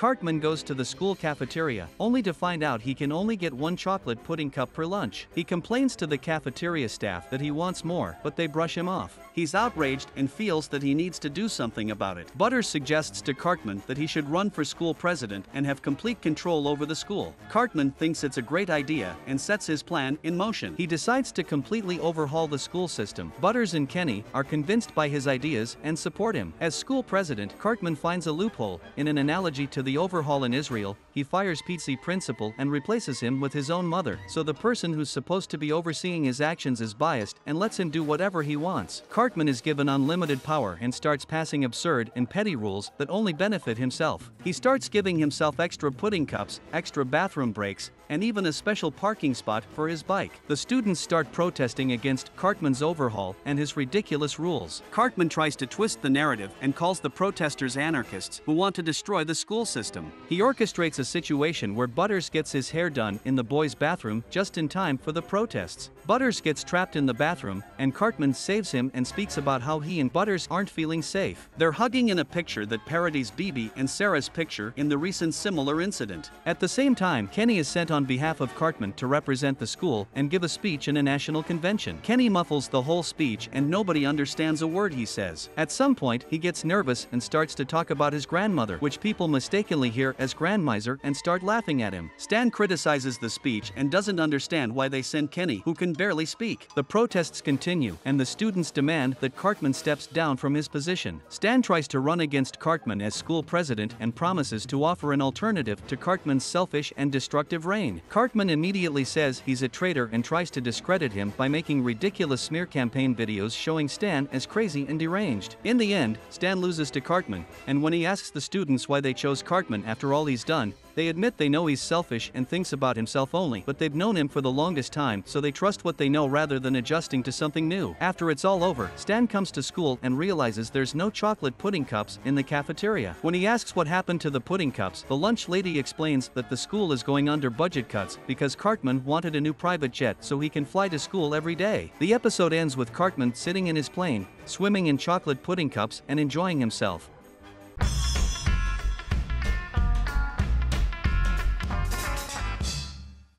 Cartman goes to the school cafeteria, only to find out he can only get one chocolate pudding cup per lunch. He complains to the cafeteria staff that he wants more, but they brush him off. He's outraged and feels that he needs to do something about it. Butters suggests to Cartman that he should run for school president and have complete control over the school. Cartman thinks it's a great idea and sets his plan in motion. He decides to completely overhaul the school system. Butters and Kenny are convinced by his ideas and support him. As school president, Cartman finds a loophole. In an analogy to the overhaul in Israel, he fires Pete's principal and replaces him with his own mother, so the person who's supposed to be overseeing his actions is biased and lets him do whatever he wants. Cartman is given unlimited power and starts passing absurd and petty rules that only benefit himself. He starts giving himself extra pudding cups, extra bathroom breaks, and even a special parking spot for his bike. The students start protesting against Cartman's overhaul and his ridiculous rules. Cartman tries to twist the narrative and calls the protesters anarchists who want to destroy the school system. He orchestrates a situation where Butters gets his hair done in the boys' bathroom just in time for the protests. Butters gets trapped in the bathroom, and Cartman saves him and speaks about how he and Butters aren't feeling safe. They're hugging in a picture that parodies Bibi and Sarah's picture in the recent similar incident. At the same time, Kenny is sent on behalf of Cartman to represent the school and give a speech in a national convention. Kenny muffles the whole speech and nobody understands a word he says. At some point, he gets nervous and starts to talk about his grandmother, which people mistakenly hear as grandmiser and start laughing at him. Stan criticizes the speech and doesn't understand why they send Kenny, who can barely speak. The protests continue, and the students demand that Cartman steps down from his position. Stan tries to run against Cartman as school president and promises to offer an alternative to Cartman's selfish and destructive reign. Cartman immediately says he's a traitor and tries to discredit him by making ridiculous smear campaign videos showing Stan as crazy and deranged. In the end, Stan loses to Cartman, and when he asks the students why they chose Cartman after all he's done, they admit they know he's selfish and thinks about himself only, but they've known him for the longest time, so they trust what they know rather than adjusting to something new. After it's all over, Stan comes to school and realizes there's no chocolate pudding cups in the cafeteria. When he asks what happened to the pudding cups, the lunch lady explains that the school is going under budget cuts because Cartman wanted a new private jet so he can fly to school every day. The episode ends with Cartman sitting in his plane, swimming in chocolate pudding cups and enjoying himself.